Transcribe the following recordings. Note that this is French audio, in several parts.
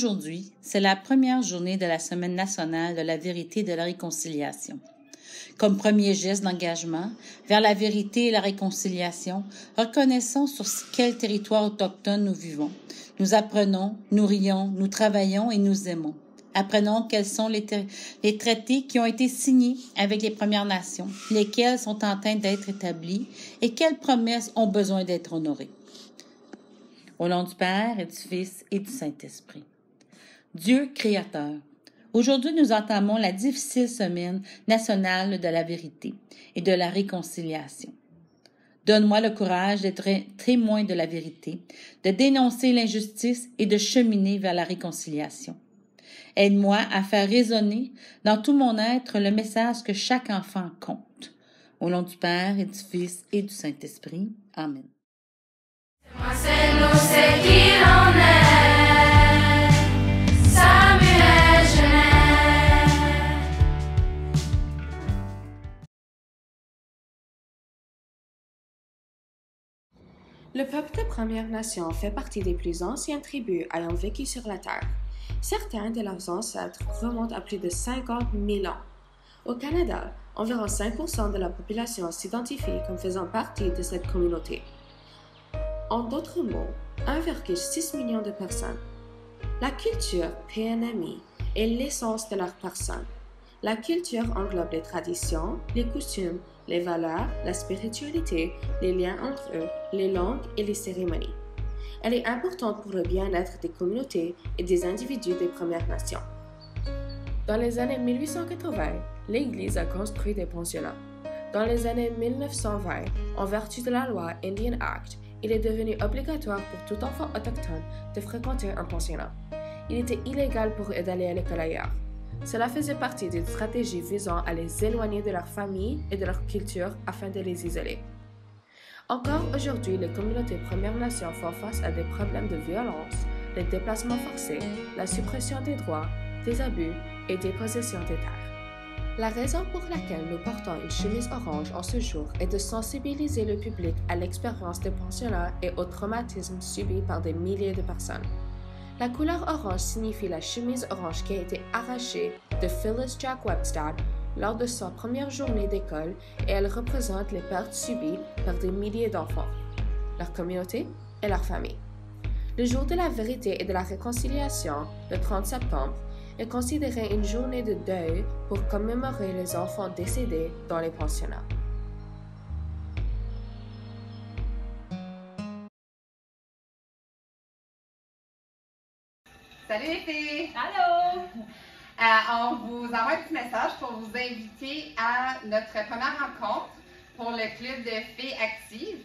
Aujourd'hui, c'est la première journée de la Semaine nationale de la vérité et de la réconciliation. Comme premier geste d'engagement vers la vérité et la réconciliation, reconnaissons sur quel territoire autochtone nous vivons. Nous apprenons, nous rions, nous travaillons et nous aimons. Apprenons quels sont les traités qui ont été signés avec les Premières Nations, lesquels sont en train d'être établis et quelles promesses ont besoin d'être honorées. Au nom du Père et du Fils et du Saint-Esprit. Dieu créateur. Aujourd'hui, nous entamons la difficile semaine nationale de la vérité et de la réconciliation. Donne-moi le courage d'être témoin de la vérité, de dénoncer l'injustice et de cheminer vers la réconciliation. Aide-moi à faire résonner dans tout mon être le message que chaque enfant compte. Au nom du Père et du Fils et du Saint-Esprit. Amen. Le peuple des Premières Nations fait partie des plus anciennes tribus ayant vécu sur la Terre. Certains de leurs ancêtres remontent à plus de 50 000 ans. Au Canada, environ 5% de la population s'identifie comme faisant partie de cette communauté. En d'autres mots, 1,6 million de personnes. La culture PNMI est l'essence de leur personne. La culture englobe les traditions, les coutumes, les valeurs, la spiritualité, les liens entre eux, les langues et les cérémonies. Elle est importante pour le bien-être des communautés et des individus des Premières Nations. Dans les années 1880, l'Église a construit des pensionnats. Dans les années 1920, en vertu de la loi Indian Act, il est devenu obligatoire pour tout enfant autochtone de fréquenter un pensionnat. Il était illégal pour eux d'aller à l'école ailleurs. Cela faisait partie d'une stratégie visant à les éloigner de leur famille et de leur culture afin de les isoler. Encore aujourd'hui, les communautés Premières Nations font face à des problèmes de violence, les déplacements forcés, la suppression des droits, des abus et des possessions des terres. La raison pour laquelle nous portons une chemise orange en ce jour est de sensibiliser le public à l'expérience des pensionnats et aux traumatismes subis par des milliers de personnes. La couleur orange signifie la chemise orange qui a été arrachée de Phyllis Jack Webstad lors de sa première journée d'école et elle représente les pertes subies par des milliers d'enfants, leur communauté et leur famille. Le jour de la vérité et de la réconciliation, le 30 septembre, est considéré une journée de deuil pour commémorer les enfants décédés dans les pensionnats. Salut les filles! Allô! On vous envoie un petit message pour vous inviter à notre première rencontre pour le club de filles actives.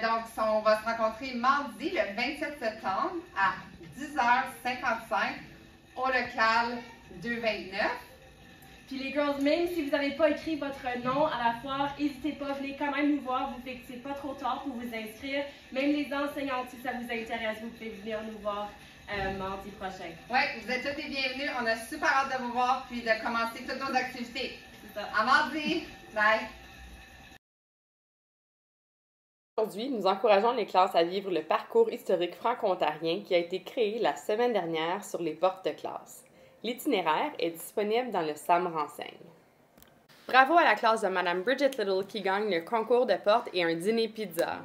Donc, on va se rencontrer mardi, le 27 septembre, à 10h55 au local 229. Puis les girls, même si vous n'avez pas écrit votre nom à la foire, n'hésitez pas, venez quand même nous voir, vous faites que c'est pas trop tard pour vous inscrire. Même les enseignantes, si ça vous intéresse, vous pouvez venir nous voir mardi prochain. Oui, vous êtes toutes les bienvenues. On a super hâte de vous voir puis de commencer toutes nos activités. C'est ça. À mardi! Bye! Aujourd'hui, nous encourageons les classes à vivre le parcours historique franco-ontarien qui a été créé la semaine dernière sur les portes de classe. L'itinéraire est disponible dans le SAM Renseigne. Bravo à la classe de Mme Bridget Little qui gagne le concours de porte et un dîner pizza.